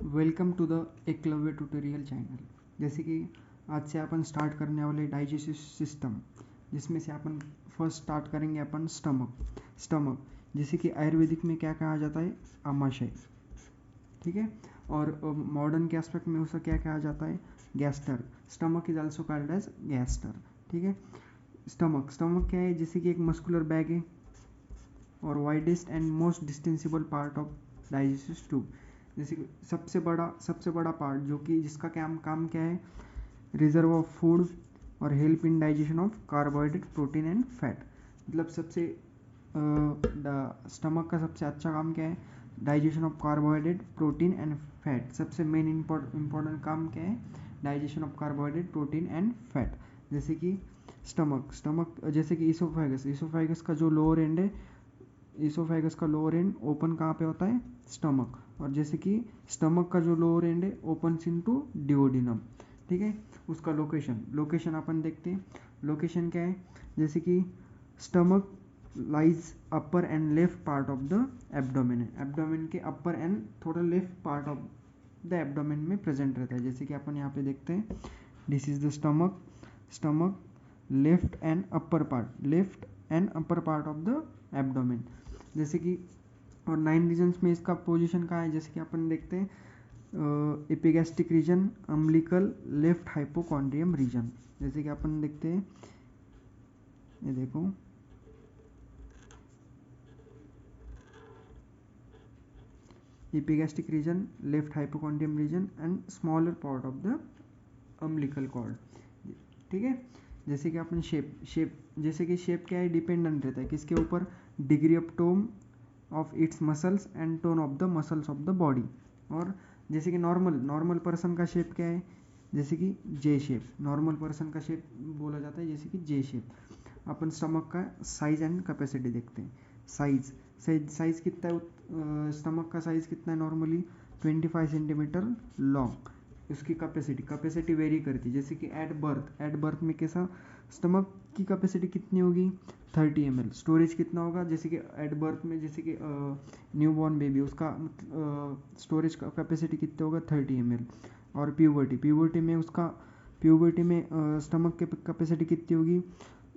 Welcome to the Eklavya tutorial channel. जैसे कि आज से अपन स्टार्ट करने वाले डाइजेस्टिव सिस्टम, जिसमें से अपन फर्स्ट स्टार्ट करेंगे अपन स्टमक जैसे कि आयुर्वेदिक में क्या कहा जाता है, आमाशय। ठीक है। और मॉडर्न के एस्पेक्ट में उसका क्या कहा जाता है, gaster. Stomach is also called as gaster. ठीक है। स्टमक क्या है, जैसे कि एक मस्कुलर बैग है और widest and most distensible part of digestive tube. जैसे कि सबसे बड़ा पार्ट जो कि जिसका काम क्या है, रिजर्व ऑफ फूड और help in digestion of carbohydrate, protein and fat. मतलब स्टमक का सबसे अच्छा काम क्या है, digestion of carbohydrate, protein and fat. सबसे मेन इंपॉर्टेंट काम क्या है, digestion of carbohydrate, protein and fat. जैसे कि स्टमक जैसे कि इसोफेगस का जो लोअर एंड है, इसोफेगस का लोअर एंड ओपन कहाँ पे होता है, स्टमक। और जैसे कि स्टमक का जो लोअर एंड है ओपन्स इनटू डिओडिनम। ठीक है। उसका लोकेशन अपन देखते हैं। लोकेशन क्या है, जैसे कि stomach lies upper and left part of the abdomen. Abdomen के अपर एंड थोड़ा left part of the abdomen में प्रेजेंट रहता है। जैसे कि अपन यहाँ पे देखते हैं, this is the stomach left and upper part of the abdomen. जैसे कि और 9 रीजन्स में इसका पोजीशन कहाँ है, जैसे कि अपन देखते हैं epigastric region, umbilical, left hypochondrium region. जैसे कि अपन देखते हैं, ये देखो, epigastric region, left hypochondrium region and smaller part of the umbilical cord. ठीक है। जैसे कि अपन जैसे कि शेप क्या है, डिपेंडेंट रहता है किसके ऊपर, degree of tone of its muscles and tone of the muscles of the body. और जैसे कि नॉर्मल पर्सन का शेप क्या है, जैसे कि जे शेप। नॉर्मल पर्सन का शेप बोला जाता है जैसे कि जे शेप। अपन स्टमक का साइज एंड कैपेसिटी देखते हैं। साइज कितना है, स्टमक का साइज कितना है, नॉर्मली 25 सेंटीमीटर लॉन्ग। उसकी कैपेसिटी वेरी करती है। जैसे कि एट बर्थ में कैसा, स्टमक की कैपेसिटी कितनी होगी, 30 ml। स्टोरेज कितना होगा, जैसे कि एट बर्थ में, जैसे कि न्यू बॉर्न बेबी, उसका स्टोरेज का कैपेसिटी कितना होगा, 30 ml। और प्यूबर्टी में स्टमक की कैपेसिटी कितनी होगी,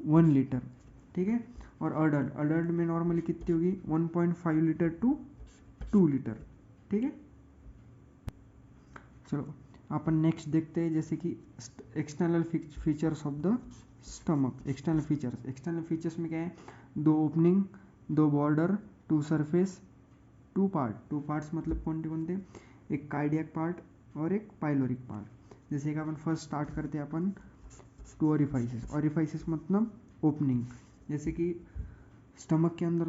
1 लीटर। ठीक है। और अडल्ट में नॉर्मली कितनी होगी, 1.5 लीटर टू 2 लीटर। ठीक है। चलो अपन नेक्स्ट देखते हैं, जैसे कि external features of the stomach. External features में क्या है, 2 ओपनिंग, 2 बॉर्डर, 2 सरफेस, 2 पार्ट्स। मतलब कौन थे, एक कार्डियक पार्ट और एक पाइलोरिक पार्ट। जैसे कि अपन फर्स्ट स्टार्ट करते हैं अपन 2 ओरिफाइसेस मतलब ओपनिंग। जैसे कि स्टमक के अंदर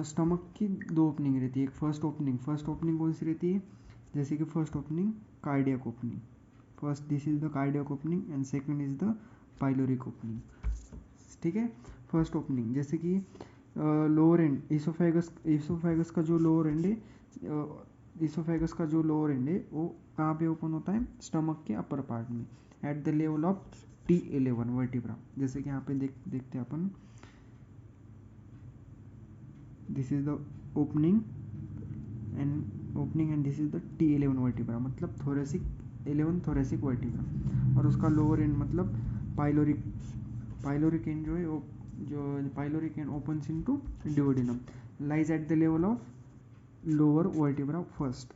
स्टमक की 2 ओपनिंग रहती है। एक फर्स्ट ओपनिंग कौन सी रहती है, जैसे कि first opening cardiac opening. First this is the cardiac opening and second is the pyloric opening. ठीक है। फर्स्ट ओपनिंग जैसे कि लोअर एंड इसोफेगस का जो लोअर एंड है, वो कहाँ पे ओपन होता है, स्टमक के अपर पार्ट में, at the level of T11 vertebra. जैसे कि यहाँ पे देखते हैं अपन, this is the opening and this is the T11 vertebra, मतलब थोरेसिक 11 थोरेसिक वर्टिब्रा। और उसका लोअर एंड मतलब पाइलोरिक एंड जो है वो, जो pyloric end opens into duodenum, lies at the level of lower vertebra first.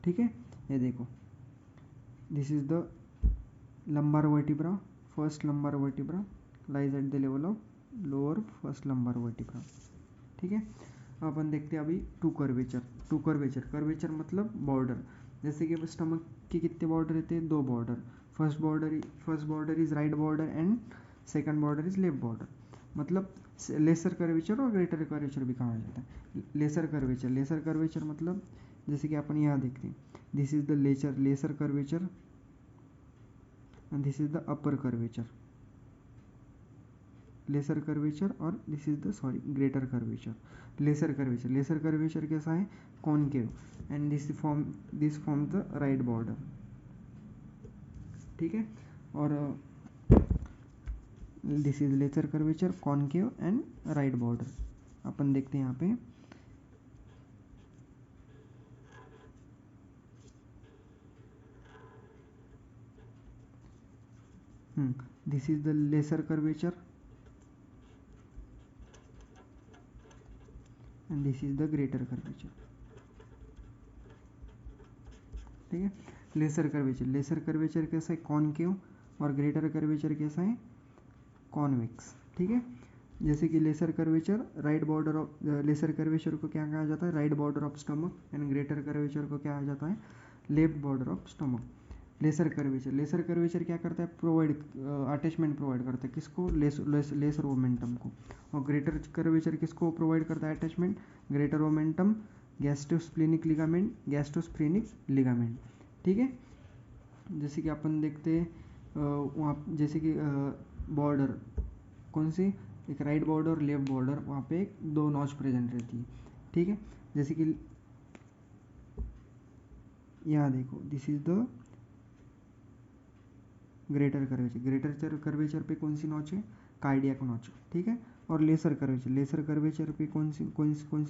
ठीक है। ये देखो, this is the lumbar vertebra, first lumbar vertebra lies at the level of lower first lumbar vertebra. ठीक है। अपन देखते हैं अभी टू कर्वेचर मतलब बॉर्डर। जैसे कि स्टमक के कितने बॉर्डर रहते हैं, 2 border. First border is right border and second border is left border. मतलब लेसर कर्वेचर और ग्रेटर कर्वेचर भी कहा जाता है। लेसर कर्वेचर मतलब जैसे कि अपन यहाँ देखते हैं, this is the lesser curvature and this is the upper curvature. Lesser curvature और this is the greater curvature. Lesser curvature कैसा है, concave and this form the right border. ठीक है। और this is lesser curvature, concave and right border. अपन देखते हैं यहाँ पे, this is the lesser curvature and this is the greater curvature. ठीक है, लेसर कर्वेचर कैसा है, कॉनकेव, और ग्रेटर कर्वेचर कैसा है, कॉन्वेक्स। ठीक है, जैसे कि lesser curvature right border of, lesser curvature को क्या कहा जाता है, right border of stomach, and greater curvature को क्या कहा जाता है, left border of stomach. Lesser curvature क्या करता है, प्रोवाइड अटैचमेंट प्रोवाइड करता है, किसको, लेसर ओमेंटम को। और ग्रेटर कर्वेचर किसको प्रोवाइड करता है attachment, greater omentum, gastrosplenic ligament. ठीक है, जैसे कि अपन देखते हैं वहाँ, जैसे कि बॉर्डर कौन सी, एक राइट बॉर्डर और लेफ्ट बॉर्डर, वहाँ पे एक दो नॉच प्रेजेंट रहती है। ठीक है, जैसे कि यहाँ देखो, this is the greater curvature पे कौन सी नॉच है, कार्डियक नॉच। ठीक है, और लेसर कर्वेचर पे कौन सी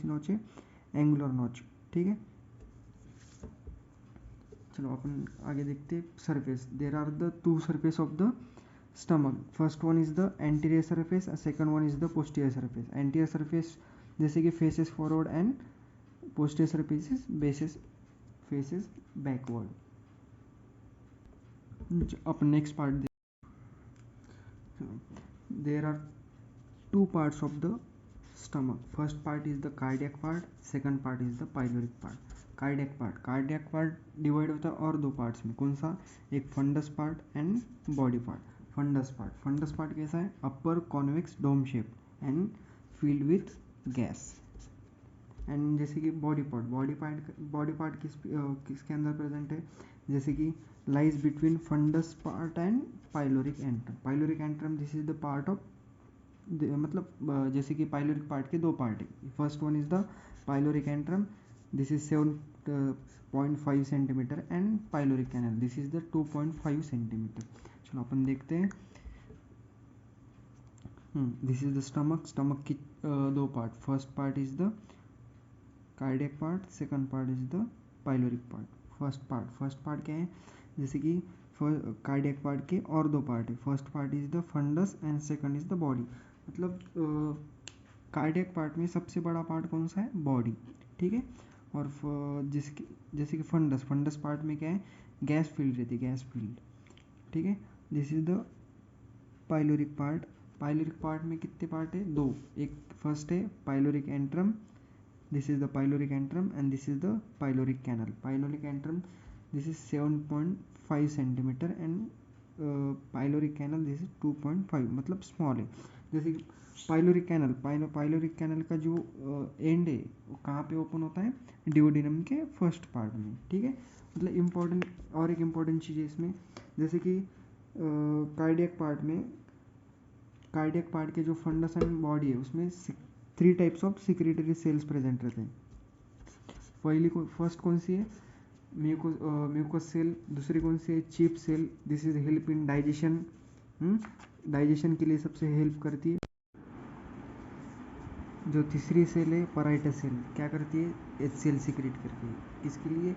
नॉच है, एंगुलर नॉच। ठीक है, चलो अपन आगे देखते हैं। Surface, there are the two surface of the stomach, first one is the anterior surface, second one is the posterior surface. Anterior surface जैसे कि faces forward, and posterior surface faces backward. अपन next part, there are two parts of the stomach. First part is the cardiac part, second part is the pyloric part. Cardiac part divide होता है और दो parts में, कौन सा, एक fundus part and body part. Fundus part कैसा है, upper convex dome shape and filled with gas. And जैसे कि बॉडी पार्ट किसके अंदर प्रेजेंट है, जैसे कि lies between fundus part and pyloric antrum. This is the part of, मतलब जैसे कि पाइलोरिक पार्ट के दो पार्ट है। First one is the pyloric antrum, this is 7.5 centimetre, and pyloric canal, this is the 2.5 centimetre. चलो अपन देखते हैं। दिस इज द स्टमक की दो part, first part is the cardiac part, second part is the pyloric part. First part क्या है, जैसे कि कार्डियक पार्ट के और दो पार्ट है, first part is the fundus and second is the body. मतलब कार्डियक पार्ट में सबसे बड़ा पार्ट कौन सा है, बॉडी। ठीक है, और जैसे कि फंडस पार्ट में क्या है, गैस फील्ड रहती है, गैस फील्ड। ठीक है, this is the pyloric part में कितने पार्ट है, दो, एक फर्स्ट है pyloric antrum, this is the pyloric antrum, and this is the pyloric antrum, this is 7.5 centimeter, and pyloric canal this is 2.5, मतलब स्मॉल है। जैसे कि पाइलोरिक कैनल का जो एंड है वो कहाँ पे ओपन होता है, डिओडिनम के फर्स्ट पार्ट में। ठीक है, मतलब इम्पोर्टेंट, और एक इम्पोर्टेंट चीज़ है इसमें, जैसे कि कार्डियक पार्ट के जो फंडस एंड बॉडी है उसमें 3 types of secretory cells present रहते हैं। फर्स्ट कौन सी है, म्यूकस सेल, दूसरी कौन सी है, chief cell, this is help in digestion, digestion के लिए सबसे हेल्प करती है। जो तीसरी सेल है पराइटस सेल, क्या करती है, HCl सिक्रेट करती है, इसके लिए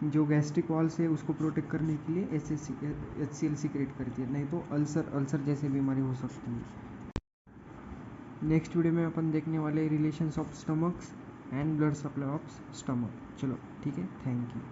जो गैस्ट्रिक वॉल्स है उसको प्रोटेक्ट करने के लिए HCl सिक्रेट करती है, नहीं तो अल्सर जैसे बीमारी हो सकती है। नेक्स्ट वीडियो में अपन देखने वाले relations of stomachs and blood supply of stomach. चलो ठीक है, थैंक यू।